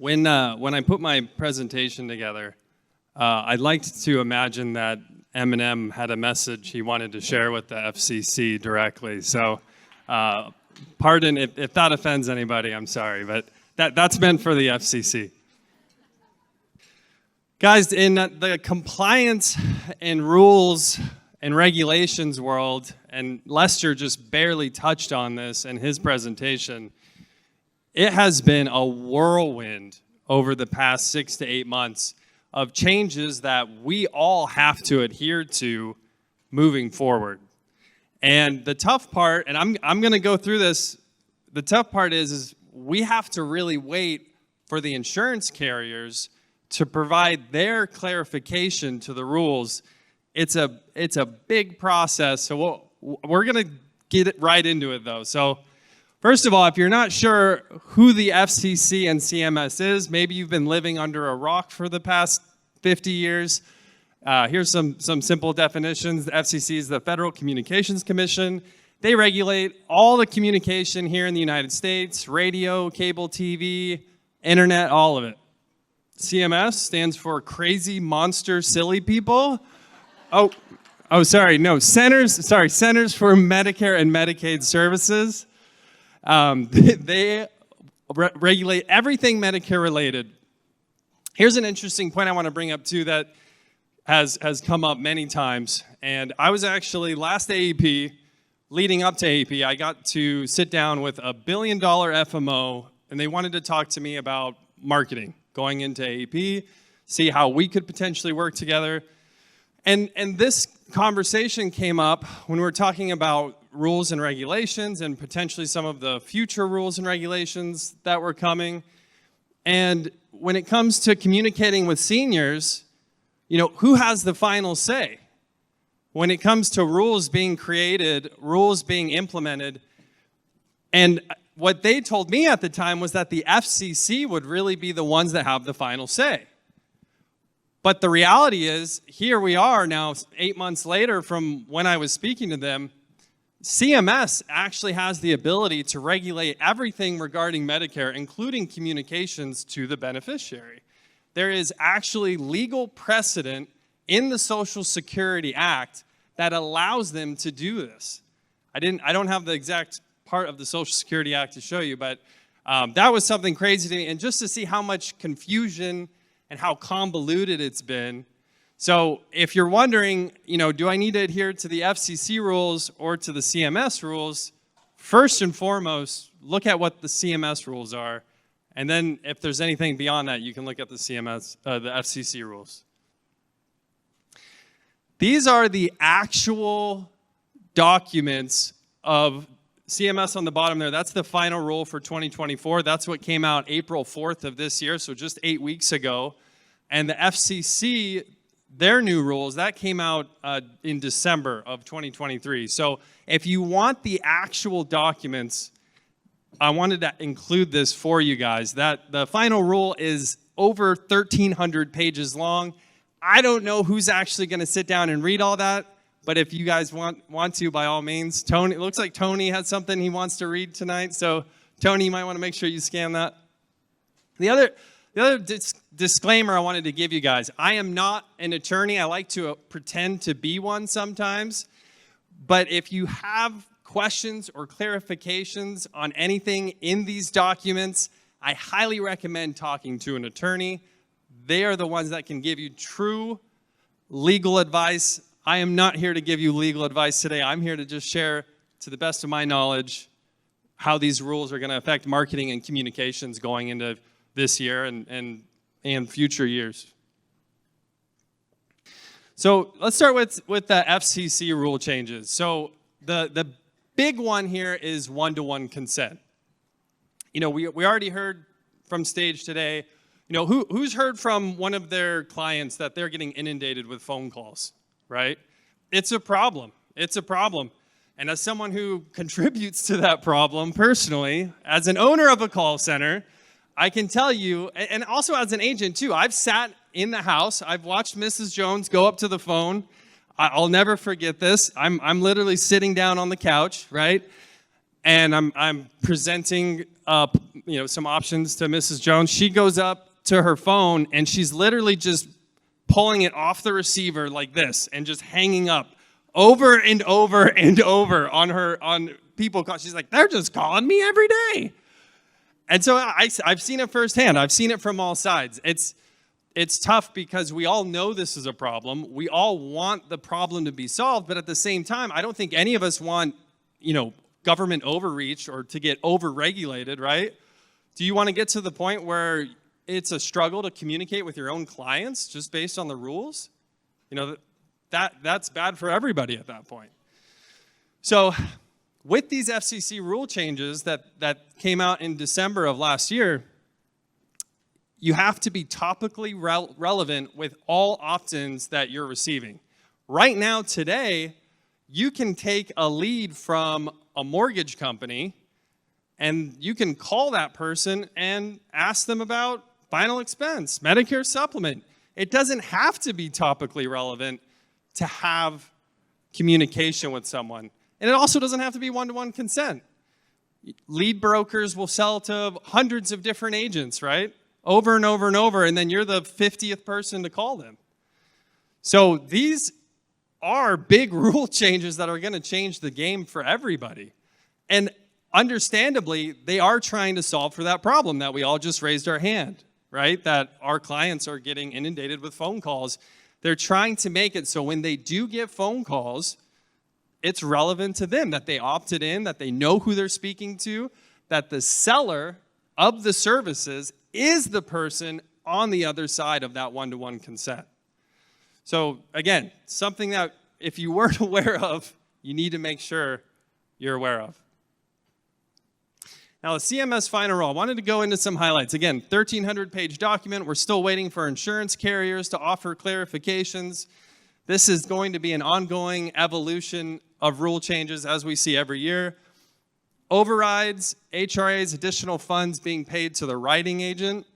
When I put my presentation together, I liked to imagine that Eminem had a message he wanted to share with the FCC directly. So, pardon if that offends anybody. I'm sorry, but that's meant for the FCC. Guys, in the compliance and rules and regulations world, and Lester just barely touched on this in his presentation, it has been a whirlwind over the past 6 to 8 months of changes that we all have to adhere to moving forward. And the tough part, and I'm going to go through this, the tough part is we have to really wait for the insurance carriers to provide their clarification to the rules. It's a big process, so we're going to get it right into it, though. So, first of all, if you're not sure who the FCC and CMS is, maybe you've been living under a rock for the past 50 years. Here's some simple definitions. The FCC is the Federal Communications Commission. They regulate all the communication here in the United States, radio, cable TV, internet, all of it. CMS stands for Crazy Monster Silly People. Sorry, Centers for Medicare and Medicaid Services. They regulate everything Medicare related. Here's an interesting point I want to bring up too that has come up many times. And I was actually last AEP, leading up to AEP, I got to sit down with a $1 billion FMO, and they wanted to talk to me about marketing going into AEP, see how we could potentially work together. And this conversation came up when we were talking about rules and regulations and potentially some of the future rules and regulations that were coming. And when it comes to communicating with seniors, who has the final say? When it comes to rules being created, rules being implemented, and what they told me at the time was that the FCC would really be the ones that have the final say. But the reality is, here we are now 8 months later from when I was speaking to them, CMS actually has the ability to regulate everything regarding Medicare, including communications to the beneficiary. There is actually legal precedent in the Social Security Act that allows them to do this. I don't have the exact part of the Social Security Act to show you, but that was something crazy to me. And just to see how much confusion and how convoluted it's been. So if you're wondering, do I need to adhere to the FCC rules or to the CMS rules? First and foremost, look at what the CMS rules are. And then if there's anything beyond that, you can look at the FCC rules. These are the actual documents of CMS on the bottom there. That's the final rule for 2024. That's what came out April 4th of this year, so just 8 weeks ago. And the FCC, their new rules, that came out in December of 2023. So if you want the actual documents, I wanted to include this for you guys. That the final rule is over 1,300 pages long. I don't know who's actually going to sit down and read all that, but if you guys want to, by all means. Tony, it looks like Tony has something he wants to read tonight. So Tony, you might want to make sure you scan that. The other disclaimer I wanted to give you guys, I am not an attorney. I like to pretend to be one sometimes. But if you have questions or clarifications on anything in these documents, I highly recommend talking to an attorney. They are the ones that can give you true legal advice. I am not here to give you legal advice today. I'm here to just share, to the best of my knowledge, how these rules are going to affect marketing and communications going into this year and future years. So let's start with the FCC rule changes. So the big one here is one-to-one consent. We already heard from stage today. Who's heard from one of their clients that they're getting inundated with phone calls, right? It's a problem. It's a problem. And as someone who contributes to that problem personally, as an owner of a call center, I can tell you, and also as an agent too, I've sat in the house, I've watched Mrs. Jones go up to the phone. I'll never forget this. I'm literally sitting down on the couch, right? and I'm presenting some options to Mrs. Jones. She goes up to her phone and she's literally just pulling it off the receiver like this and just hanging up over and over and over on people. She's like, they're just calling me every day. And so I've seen it firsthand. I've seen it from all sides. It's tough because we all know this is a problem. We all want the problem to be solved, but at the same time, I don't think any of us want, government overreach or to get over-regulated, right? Do you want to get to the point where it's a struggle to communicate with your own clients just based on the rules? That's bad for everybody at that point. So with these FCC rule changes that came out in December of last year, you have to be topically relevant with all opt-ins that you're receiving. Right now, today, you can take a lead from a mortgage company and you can call that person and ask them about final expense, Medicare supplement. It doesn't have to be topically relevant to have communication with someone. And it also doesn't have to be one-to-one consent. Lead brokers will sell to hundreds of different agents, right? Over and over and over, and then you're the 50th person to call them. So these are big rule changes that are going to change the game for everybody. And understandably, they are trying to solve for that problem that we all just raised our hand, right? That our clients are getting inundated with phone calls. They're trying to make it so when they do get phone calls, it's relevant to them, that they opted in, that they know who they're speaking to, that the seller of the services is the person on the other side of that one-to-one consent. So again, something that if you weren't aware of, you need to make sure you're aware of. Now the CMS final rule, I wanted to go into some highlights. Again, 1,300-page document. We're still waiting for insurance carriers to offer clarifications. This is going to be an ongoing evolution of rule changes as we see every year. Overrides, HRAs, additional funds being paid to the writing agent.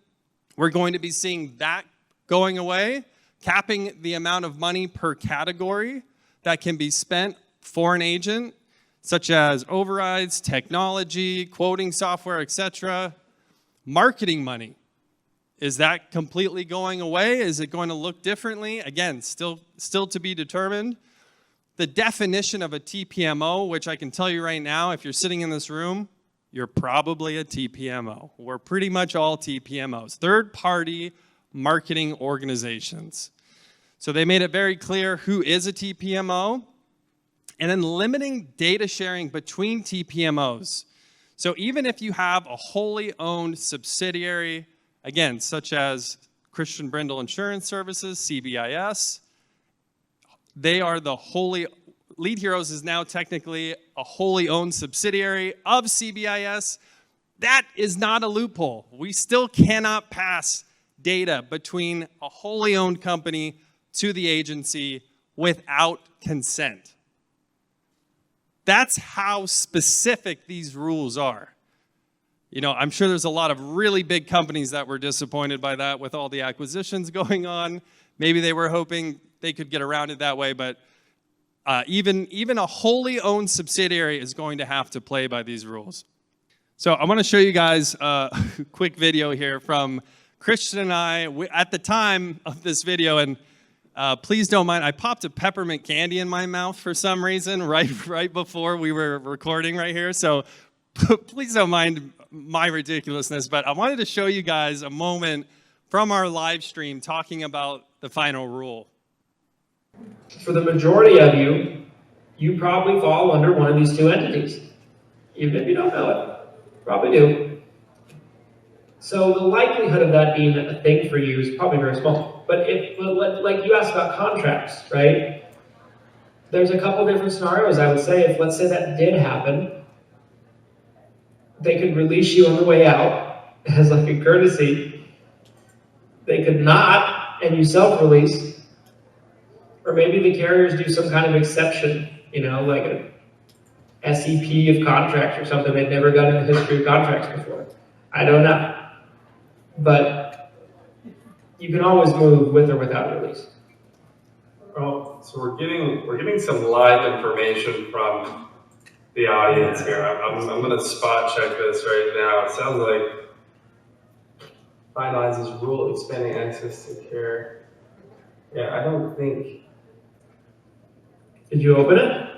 We're going to be seeing that going away, capping the amount of money per category that can be spent for an agent, such as overrides, technology, quoting software, etc. Marketing money. Is that completely going away? Is it going to look differently? Again, still to be determined. The definition of a TPMO, which I can tell you right now, if you're sitting in this room, you're probably a TPMO. We're pretty much all TPMOs, third-party marketing organizations. So they made it very clear who is a TPMO, and then limiting data sharing between TPMOs. So even if you have a wholly owned subsidiary, again, such as Christian Brindle Insurance Services, CBIS, they are the Lead Heroes is now technically a wholly owned subsidiary of CBIS. That is not a loophole. We still cannot pass data between a wholly owned company to the agency without consent. That's how specific these rules are. I'm sure there's a lot of really big companies that were disappointed by that with all the acquisitions going on. Maybe they were hoping they could get around it that way, but even a wholly owned subsidiary is going to have to play by these rules. So I want to show you guys a quick video here from Christian and I at the time of this video, and please don't mind, I popped a peppermint candy in my mouth for some reason right before we were recording right here, so please don't mind my ridiculousness, but I wanted to show you guys a moment from our live stream talking about the final rule. For the majority of you, you probably fall under one of these two entities. Even if you don't know it, probably do. So the likelihood of that being a thing for you is probably very small. But like you asked about contracts, right? There's a couple different scenarios I would say. If let's say that did happen, they could release you on the way out as like a courtesy. They could not, and you self-release. Or maybe the carriers do some kind of exception, like a SEP of contracts or something they've never done in the history of contracts before. I don't know. But you can always move with or without release. Well, so we're getting some live information from the audience here. I'm going to spot check this right now. It sounds like finalizes rule expanding access to care. Yeah, I don't think. Did you open it?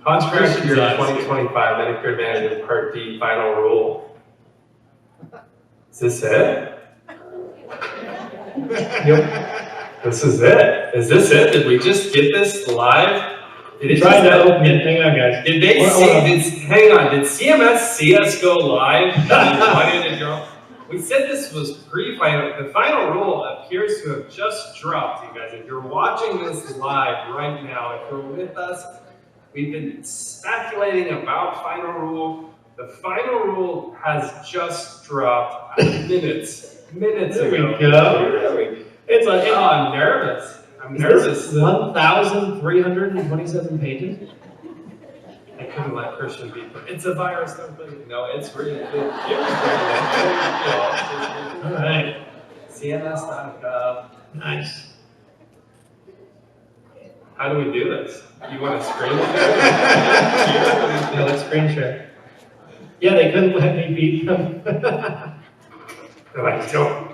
Contract year 2025 Medicare Advantage and Part D final rule. Is this it? Yep. This is it. Is this it? Did we just get this live? Did it Try to open it. Hang on, guys. Did they hang on, did CMS see us go live? We said this was pre-final. The final rule appears to have just dropped, you guys. If you're watching this live right now, if you're with us, we've been speculating about final rule. The final rule has just dropped minutes There ago. we go. I'm nervous. I'm nervous. 1,327 pages. I couldn't let Christian be. It's a virus, don't believe it. No, it's really good. All right. CMS.gov. Nice. How do we do this? You want to screen share? Yeah, let's screen share. Yeah, they couldn't let me beat them. They're like, don't.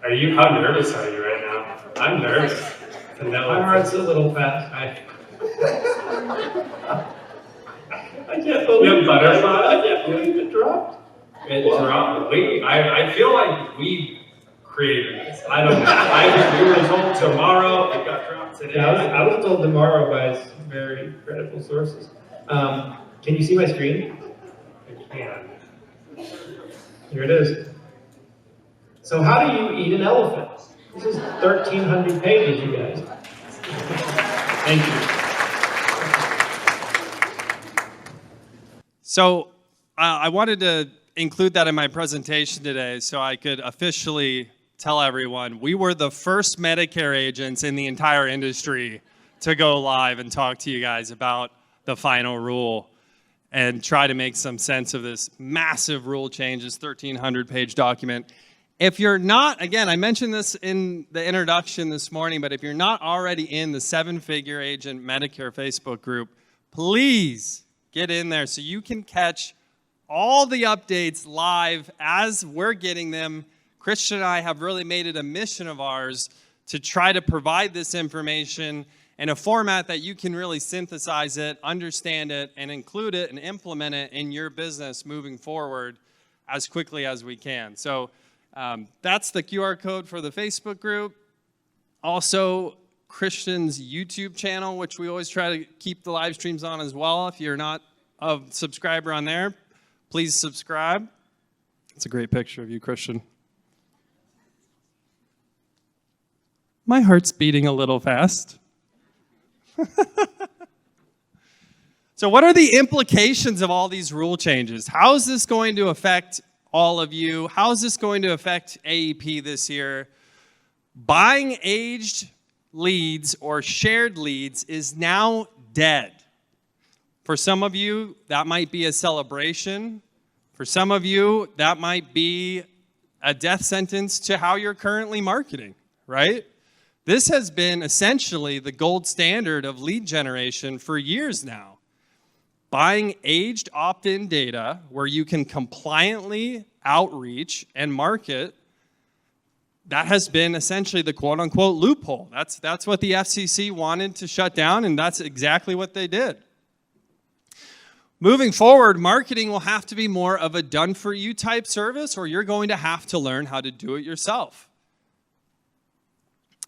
How nervous are you right now? I'm nervous. My heart's a little fast. I can't believe it dropped. It dropped. I feel like we created this. I don't know. We were told tomorrow. It got dropped today. Yeah, I was told tomorrow by very credible sources. Can you see my screen? I can. Here it is. So how do you eat an elephant? This is 1,300 pages, you guys. Thank you. So I wanted to include that in my presentation today so I could officially tell everyone we were the first Medicare agents in the entire industry to go live and talk to you guys about the final rule and try to make some sense of this massive rule changes, 1,300-page document. If you're not, again, I mentioned this in the introduction this morning, but if you're not already in the 7-Figure Agent Medicare Facebook group, please get in there so you can catch all the updates live as we're getting them. Christian and I have really made it a mission of ours to try to provide this information in a format that you can really synthesize it, understand it, and include it and implement it in your business moving forward as quickly as we can. So that's the QR code for the Facebook group. Also, Christian's YouTube channel, which we always try to keep the live streams on as well. If you're not a subscriber on there, please subscribe. It's a great picture of you, Christian. My heart's beating a little fast. So what are the implications of all these rule changes? How is this going to affect all of you? How is this going to affect AEP this year? Buying aged leads or shared leads is now dead. For some of you, that might be a celebration. For some of you, that might be a death sentence to how you're currently marketing, right? This has been essentially the gold standard of lead generation for years now. Buying aged opt-in data where you can compliantly outreach and market, that has been essentially the quote-unquote loophole. That's what the FCC wanted to shut down, and that's exactly what they did. Moving forward, marketing will have to be more of a done-for-you type service, or you're going to have to learn how to do it yourself.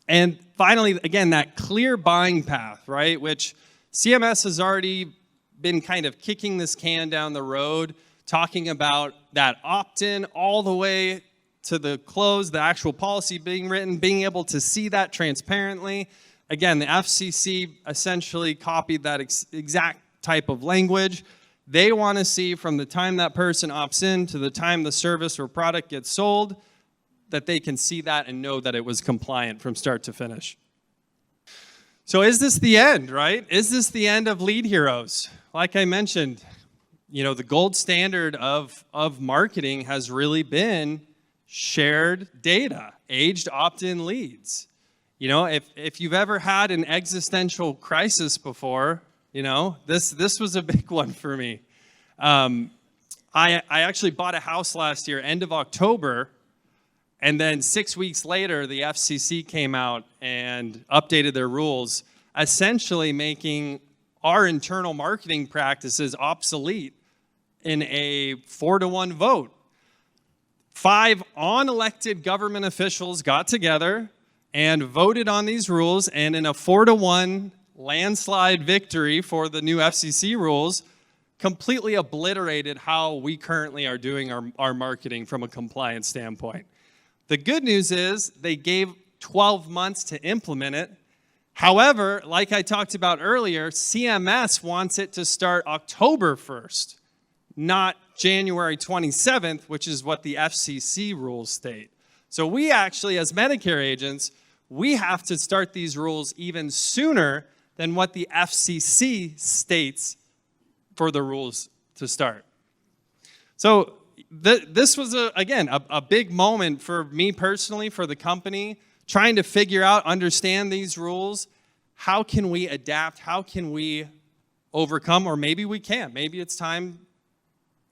And finally, again, that clear buying path, right, which CMS has already been kind of kicking this can down the road, talking about that opt-in all the way to the close, the actual policy being written, being able to see that transparently. Again, the FCC essentially copied that exact type of language. They want to see from the time that person opts in to the time the service or product gets sold, that they can see that and know that it was compliant from start to finish. So is this the end, right? Is this the end of Lead Heroes? Like I mentioned, the gold standard of marketing has really been shared data, aged opt-in leads. You know, if you've ever had an existential crisis before, you know, this was a big one for me. I actually bought a house last year, end of October, and then 6 weeks later, the FCC came out and updated their rules, essentially making our internal marketing practices obsolete in a 4-to-1 vote. 5 unelected government officials got together and voted on these rules, and in a 4-to-1 landslide victory for the new FCC rules, completely obliterated how we currently are doing our marketing from a compliance standpoint. The good news is they gave 12 months to implement it. However, like I talked about earlier, CMS wants it to start October 1st, not January 27th, which is what the FCC rules state. So we actually, as Medicare agents, we have to start these rules even sooner than what the FCC states for the rules to start. So this was, again, a big moment for me personally, for the company, trying to figure out, understand these rules. How can we adapt? How can we overcome? Or maybe we can't. Maybe it's time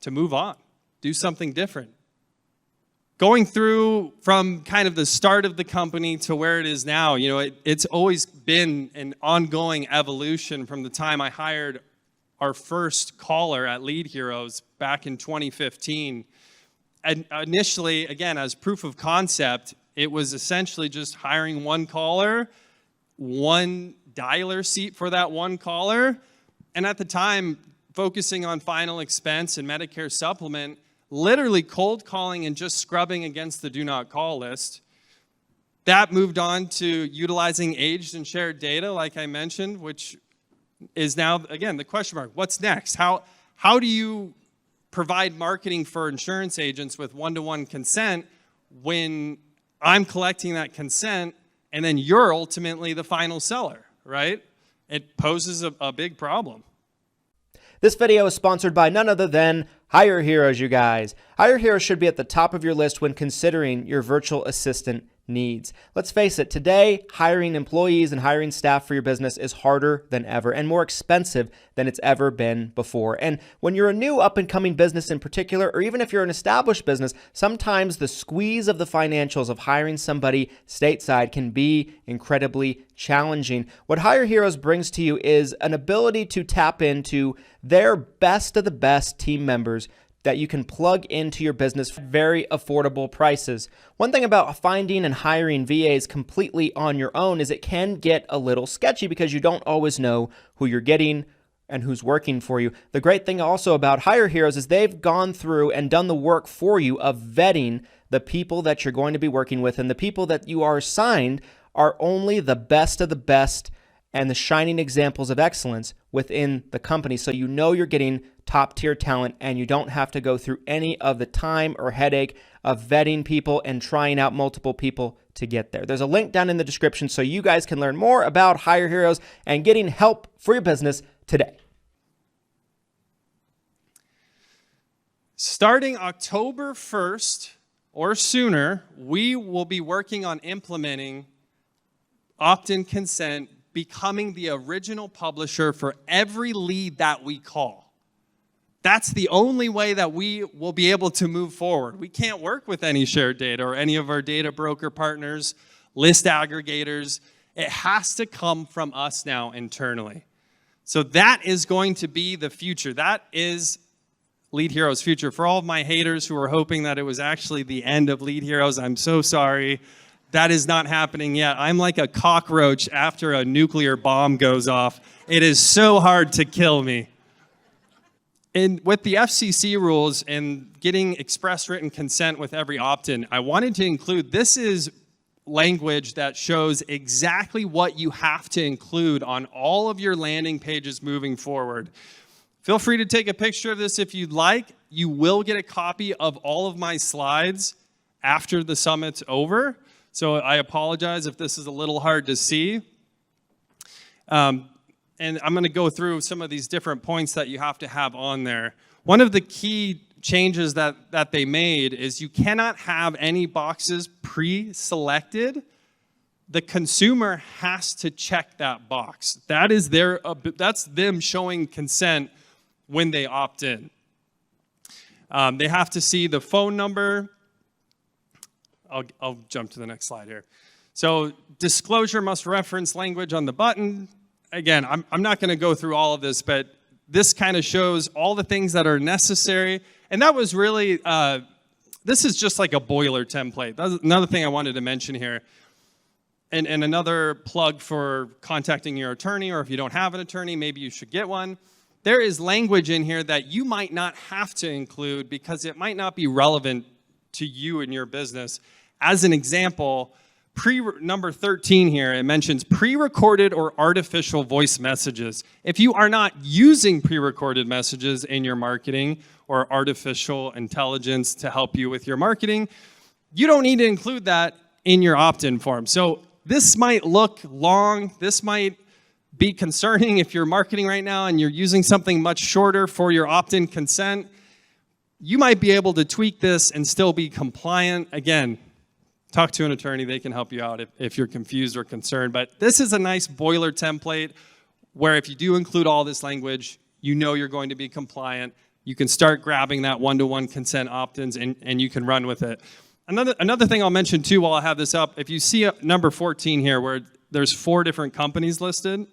to move on, do something different. Going through from kind of the start of the company to where it is now, you know, it's always been an ongoing evolution from the time I hired our first caller at Lead Heroes back in 2015. And initially, again, as proof of concept, it was essentially just hiring one caller, one dialer seat for that one caller, and at the time, focusing on final expense and Medicare supplement, literally cold calling and just scrubbing against the do not call list. That moved on to utilizing aged and shared data, like I mentioned, which is now, again, the question mark. What's next? How do you provide marketing for insurance agents with one-to-one consent when I'm collecting that consent and then you're ultimately the final seller, right? It poses a big problem. This video is sponsored by none other than Hire Heroes, you guys. Hire Heroes should be at the top of your list when considering your virtual assistant needs. Let's face it, today, hiring employees and hiring staff for your business is harder than ever and more expensive than it's ever been before. And when you're a new up-and-coming business in particular, or even if you're an established business, sometimes the squeeze of the financials of hiring somebody stateside can be incredibly challenging. What Hire Heroes brings to you is an ability to tap into their best of the best team members that you can plug into your business at very affordable prices. One thing about finding and hiring VAs completely on your own is it can get a little sketchy because you don't always know who you're getting and who's working for you. The great thing also about Hire Heroes is they've gone through and done the work for you of vetting the people that you're going to be working with, and the people that you are assigned are only the best of the best and the shining examples of excellence within the company. So you know you're getting top tier talent and you don't have to go through any of the time or headache of vetting people and trying out multiple people to get there. There's a link down in the description so you guys can learn more about Hire Heroes and getting help for your business today. Starting October 1st or sooner, we will be working on implementing opt-in consent, becoming the original publisher for every lead that we call. That's the only way that we will be able to move forward. We can't work with any shared data or any of our data broker partners, list aggregators. It has to come from us now internally. So that is going to be the future. That is Lead Heroes' future. For all of my haters who are hoping that it was actually the end of Lead Heroes, I'm so sorry. That is not happening yet. I'm like a cockroach after a nuclear bomb goes off. It is so hard to kill me. And with the FCC rules and getting express written consent with every opt-in, I wanted to include, this is language that shows exactly what you have to include on all of your landing pages moving forward. Feel free to take a picture of this if you'd like. You will get a copy of all of my slides after the summit's over. So I apologize if this is a little hard to see. And I'm going to go through some of these different points that you have to have on there. One of the key changes that they made is you cannot have any boxes pre-selected the consumer has to check that box. That is that's them showing consent when they opt in. They have to see the phone number. I'll jump to the next slide here. So disclosure must reference language on the button. Again, I'm not going to go through all of this, but this kind of shows all the things that are necessary. And that was really, this is just like a boiler template. That's another thing I wanted to mention here. And another plug for contacting your attorney, or if you don't have an attorney, maybe you should get one. There is language in here that you might not have to include because it might not be relevant to you and your business. As an example, number 13 here, it mentions pre-recorded or artificial voice messages. If you are not using pre-recorded messages in your marketing or artificial intelligence to help you with your marketing, you don't need to include that in your opt-in form. So this might look long. This might be concerning if you're marketing right now and you're using something much shorter for your opt-in consent. You might be able to tweak this and still be compliant. Again, talk to an attorney. They can help you out if you're confused or concerned. But this is a nice boiler template where if you do include all this language, you know you're going to be compliant. You can start grabbing that one-to-one consent opt-ins and you can run with it. Another thing I'll mention too while I have this up, if you see number 14 here where there's 4 different companies listed,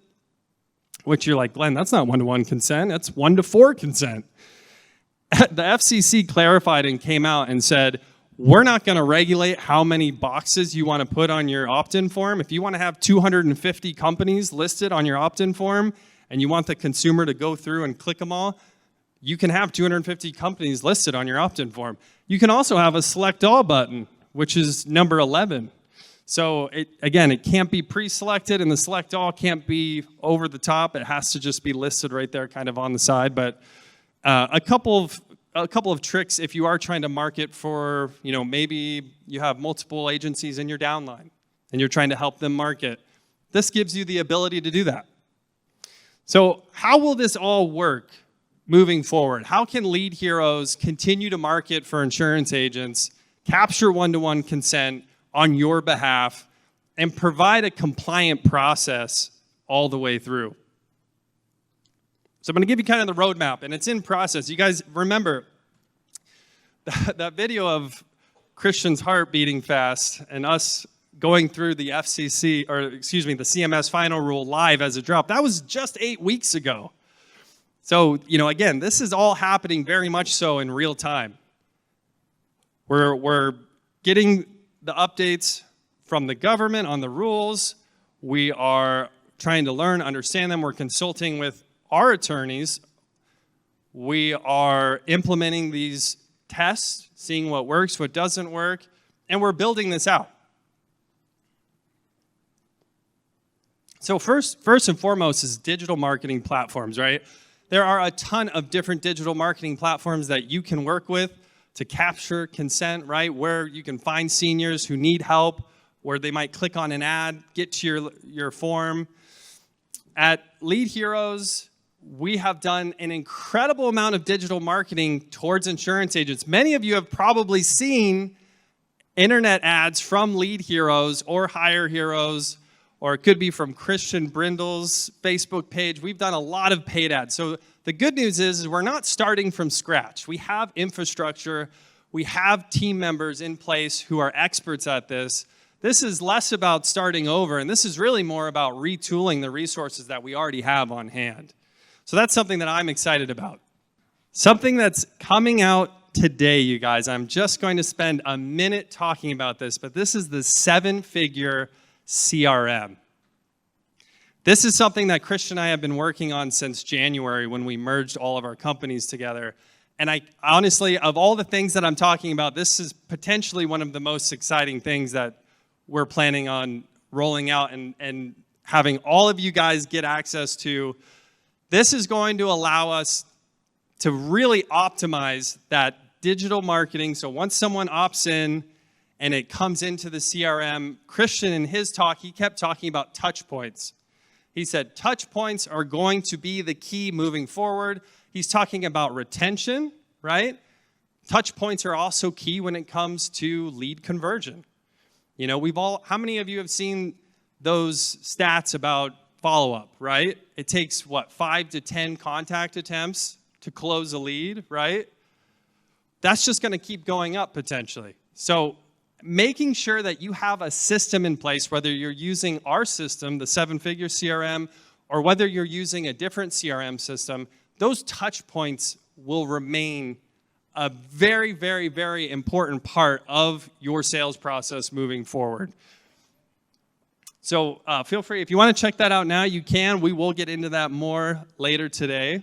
which you're like, Glenn, that's not one-to-one consent, that's 1-to-4 consent. The FCC clarified and came out and said, we're not going to regulate how many boxes you want to put on your opt-in form. If you want to have 250 companies listed on your opt-in form and you want the consumer to go through and click them all, you can have 250 companies listed on your opt-in form. You can also have a select all button, which is number 11. So again, it can't be pre-selected and the select all can't be over the top. It has to just be listed right there kind of on the side. But a couple of tricks if you are trying to market for, maybe you have multiple agencies in your downline and you're trying to help them market. This gives you the ability to do that. So how will this all work moving forward? How can Lead Heroes continue to market for insurance agents, capture one-to-one consent on your behalf, and provide a compliant process all the way through? So I'm going to give you kind of the roadmap, and it's in process. You guys remember that video of Christian's heart beating fast and us going through the FCC, or excuse me, the CMS final rule live as it dropped. That was just 8 weeks ago. So, again, this is all happening very much so in real time. We're getting the updates from the government on the rules. We are trying to learn, understand them. We're consulting with our attorneys. We are implementing these tests, seeing what works, what doesn't work, and we're building this out. So first and foremost is digital marketing platforms, right? There are a ton of different digital marketing platforms that you can work with to capture consent, right? Where you can find seniors who need help, where they might click on an ad, get to your form. At Lead Heroes, we have done an incredible amount of digital marketing towards insurance agents. Many of you have probably seen internet ads from Lead Heroes or Hire Heroes, or it could be from Christian Brindle's Facebook page. We've done a lot of paid ads. So the good news is we're not starting from scratch. We have infrastructure. We have team members in place who are experts at this. This is less about starting over, and this is really more about retooling the resources that we already have on hand. So that's something that I'm excited about. Something that's coming out today, you guys. I'm just going to spend a minute talking about this, but this is the 7-figure CRM. This is something that Christian and I have been working on since January when we merged all of our companies together. And I honestly, of all the things that I'm talking about, this is potentially one of the most exciting things that we're planning on rolling out and having all of you guys get access to. This is going to allow us to really optimize that digital marketing. So once someone opts in and it comes into the CRM, Christian in his talk, he kept talking about touch points. He said touch points are going to be the key moving forward. He's talking about retention, right? Touch points are also key when it comes to lead conversion. How many of you have seen those stats about follow-up, right? It takes, 5 to 10 contact attempts to close a lead, right? That's just going to keep going up potentially. So making sure that you have a system in place, whether you're using our system, the 7-figure CRM, or whether you're using a different CRM system, those touch points will remain a very, very, very important part of your sales process moving forward. So feel free, if you want to check that out now, you can. We will get into that more later today.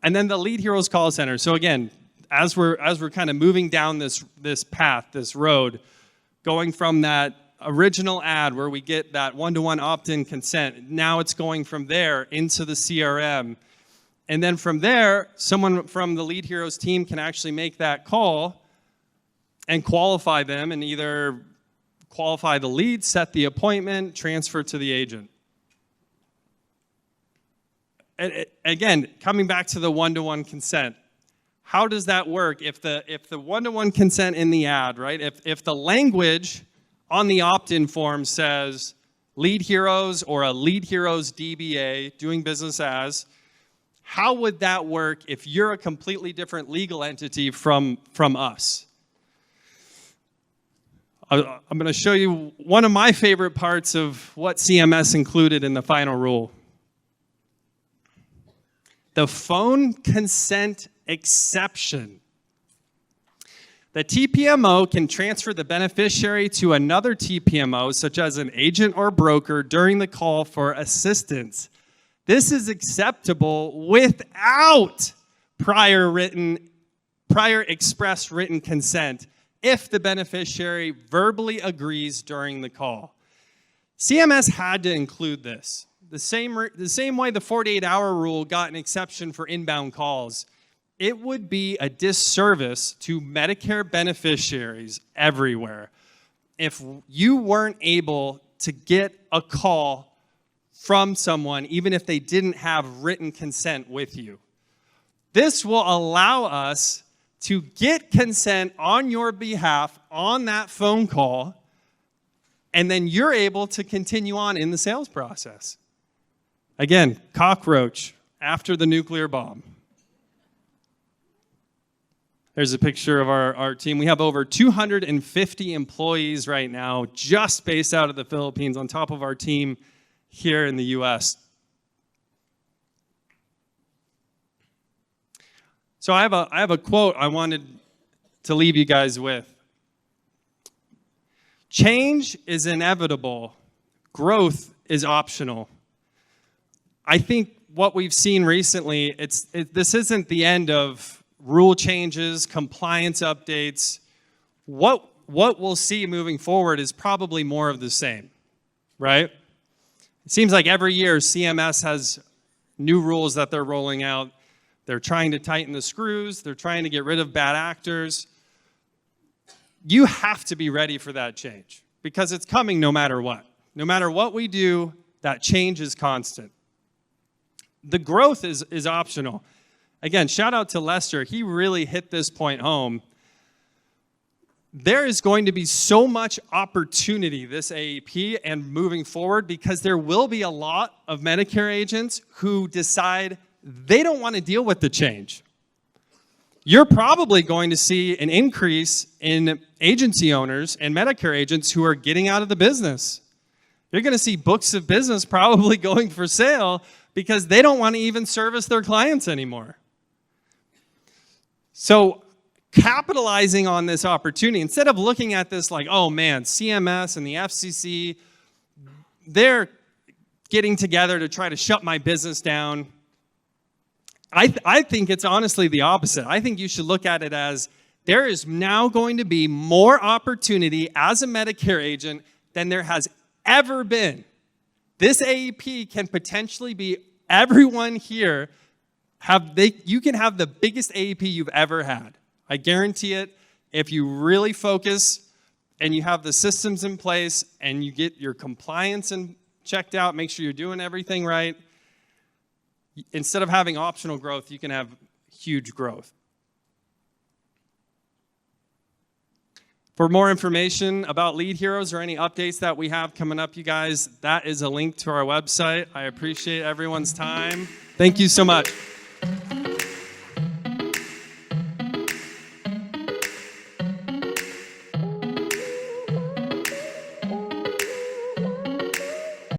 And then the Lead Heroes Call Center. So again, as we're kind of moving down this path, this road, going from that original ad where we get that one-to-one opt-in consent, now it's going from there into the CRM. And then from there, someone from the Lead Heroes team can actually make that call and qualify them and either qualify the lead, set the appointment, transfer to the agent. And again, coming back to the one-to-one consent, how does that work if the one-to-one consent in the ad, right? If the language on the opt-in form says Lead Heroes or a Lead Heroes DBA, doing business as, how would that work if you're a completely different legal entity from us? I'm going to show you one of my favorite parts of what CMS included in the final rule. The phone consent exception. The TPMO can transfer the beneficiary to another TPMO, such as an agent or broker, during the call for assistance. This is acceptable without prior express written consent if the beneficiary verbally agrees during the call. CMS had to include this. The same way the 48-hour rule got an exception for inbound calls, it would be a disservice to Medicare beneficiaries everywhere if you weren't able to get a call from someone, even if they didn't have written consent with you. This will allow us to get consent on your behalf on that phone call, and then you're able to continue on in the sales process. Again, cockroach after the nuclear bomb. There's a picture of our team. We have over 250 employees right now, just based out of the Philippines, on top of our team here in the US. So I have a quote I wanted to leave you guys with. Change is inevitable. Growth is optional. I think what we've seen recently, this isn't the end of rule changes, compliance updates. What we'll see moving forward is probably more of the same, right? It seems like every year CMS has new rules that they're rolling out. They're trying to tighten the screws. They're trying to get rid of bad actors. You have to be ready for that change because it's coming no matter what. No matter what we do, that change is constant. The growth is optional. Again, shout out to Lester. He really hit this point home. There is going to be so much opportunity this AEP and moving forward because there will be a lot of Medicare agents who decide they don't want to deal with the change. You're probably going to see an increase in agency owners and Medicare agents who are getting out of the business. You're going to see books of business probably going for sale because they don't want to even service their clients anymore. So capitalizing on this opportunity, instead of looking at this like, oh man, CMS and the FCC, they're getting together to try to shut my business down. I think it's honestly the opposite. I think you should look at it as there is now going to be more opportunity as a Medicare agent than there has ever been. This AEP can potentially be everyone here. You can have the biggest AEP you've ever had. I guarantee it. If you really focus and you have the systems in place and you get your compliance checked out, make sure you're doing everything right, instead of having optional growth, you can have huge growth. For more information about Lead Heroes or any updates that we have coming up, you guys, that is a link to our website. I appreciate everyone's time. Thank you so much.